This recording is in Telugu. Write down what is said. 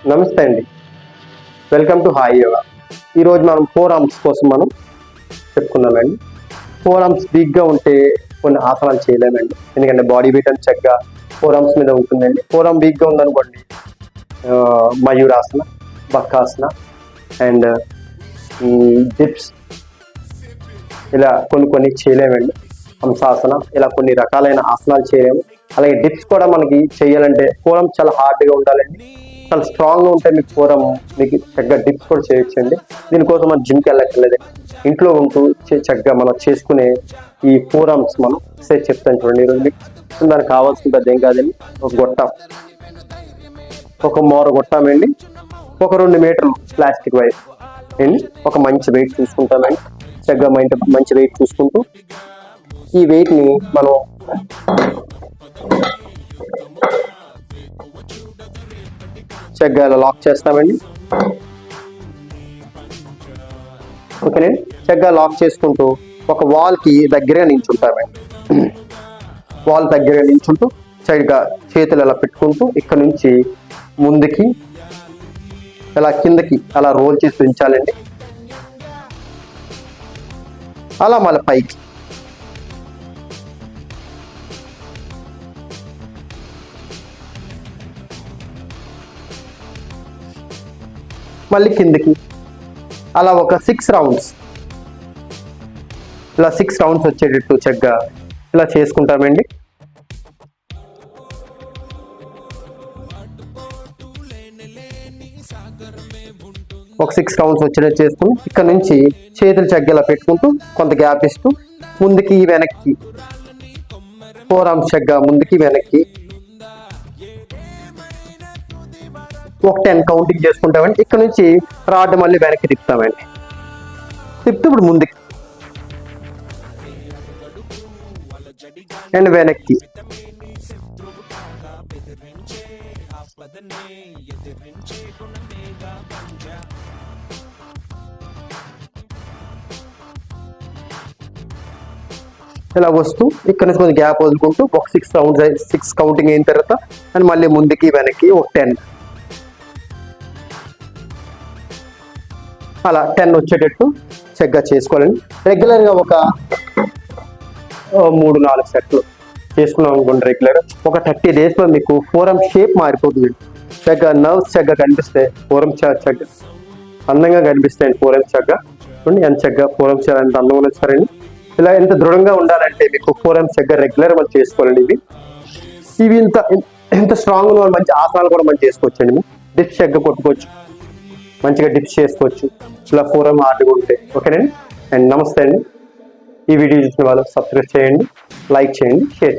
నమస్తే అండి, వెల్కమ్ టు హాయ్ యోగా. ఈరోజు మనం ఫోర్ ఆర్మ్స్ కోసం మనం చెప్పుకున్నామండి. ఫోర్ ఆర్మ్స్ వీక్గా ఉంటే కొన్ని ఆసనాలు చేయలేమండి, ఎందుకంటే బాడీ వెయిట్ అని చక్కగా ఫోర్ ఆర్మ్స్ మీద ఉంటుందండి. ఫోర్ ఆర్మ్ వీక్గా ఉందనుకోండి, మయూరాసన, బక్కాసన అండ్ డిప్స్ ఇలా కొన్ని చేయలేమండి. హంసాసన ఇలా కొన్ని రకాలైన ఆసనాలు చేయలేము. అలాగే డిప్స్ కూడా మనకి చేయాలంటే ఫోర్ ఆర్మ్ చాలా హార్డ్గా ఉండాలండి, చాలా స్ట్రాంగ్గా ఉంటే మీకు ఫోర్ ఆర్మ్ మీకు చక్కగా డిప్స్ కూడా చేయొచ్చండి. దీనికోసం మనం జిమ్కి వెళ్ళక్కర్లేదు, ఇంట్లో ఉంటూ చక్కగా మనం చేసుకునే ఈ ఫోర్ ఆర్మ్స్ మనం ఎక్సర్సైజ్ చెప్తాను చూడండి. ఈరోజు మీకు దానికి కావాల్సిన పెద్ద ఏం కాదండి, ఒక గొట్టం, ఒక మోర గొట్టామండి, ఒక 2 మీటర్లు ప్లాస్టిక్ వైర్ అండి, ఒక మంచి వెయిట్ చూసుకుంటామండి. చక్కగా మంచి వెయిట్ చూసుకుంటూ ఈ వెయిట్ని మనం చక్కగా లాక్ చేస్తామండి. ఓకేనండి, చక్కగా లాక్ చేసుకుంటూ ఒక వాల్కి దగ్గరగా నించుంటామండి. వాల్ దగ్గరగా నించుంటూ చక్కగా చేతులు ఎలా పెట్టుకుంటూ ఇక్కడ నుంచి ముందుకి ఇలా కిందకి అలా రోల్ చేసి పెంచాలండి. అలా మళ్ళీ పైకి మళ్ళీ కిందకి అలా ఒక 6 రౌండ్స్, ఇలా 6 రౌండ్స్ వచ్చేటట్టు చక్కగా ఇలా చేసుకుంటామండి. ఒక 6 రౌండ్స్ వచ్చేటట్టు చేసుకుని ఇక్కడ నుంచి చేతులు చక్కగా పెట్టుకుంటూ కొంత గ్యాప్ ఇస్తూ ముందుకి వెనక్కి ఫోర్ ఆర్మ్స్ చక్కగా ముందుకి వెనక్కి ఒక 10 కౌంటింగ్ చేసుకుంటామండి. ఇక్కడ నుంచి రాడ్ మళ్ళీ వెనక్కి తిప్పుతామండి. తిప్పుతూ ఇప్పుడు ముందుకి అండ్ వెనక్కి ఇలా వస్తూ ఇక్కడ నుంచి కొంచెం గ్యాప్ వదులుకుంటూ ఒక 6 రౌండ్స్ 6 కౌంటింగ్ అయిన తర్వాత అండ్ మళ్ళీ ముందుకి వెనక్కి ఒక 10, అలా 10 వచ్చేటట్టు చక్కగా చేసుకోవాలండి. రెగ్యులర్గా ఒక 3-4 సెట్లు చేసుకున్నాం అనుకోండి. రెగ్యులర్ ఒక 30 డేస్లో మీకు ఫోర్ ఆర్మ్ షేప్ మారిపోతుంది. చక్కగా నర్వ్స్ చక్కగా కనిపిస్తాయి, ఫోర్ ఆర్మ్ చక్కగా అందంగా కనిపిస్తాయండి. ఫోర్ ఆర్మ్ చక్కగా చూడండి ఎంత చక్కగా ఫోర్ ఆర్మ్ ఎంత అందంగా వచ్చారండి. ఇలా ఎంత దృఢంగా ఉండాలంటే మీకు ఫోర్ ఆర్మ్ చక్కగా రెగ్యులర్ మనం చేసుకోవాలండి. ఇవి ఇంత స్ట్రాంగ్ ఉన్న మంచి ఆసనాలు కూడా మనం చేసుకోవచ్చండి. డిప్స్ చక్కగా కొట్టుకోవచ్చు, మంచిగా డిప్స్ చేసుకోవచ్చు ఇలా ఫోర్ ఆర్మ్ హార్డ్గా ఉంటే. ఓకేనండి, అండ్ నమస్తే అండి. ఈ వీడియో చూసిన వాళ్ళు సబ్స్క్రైబ్ చేయండి, లైక్ చేయండి, షేర్ చేయండి.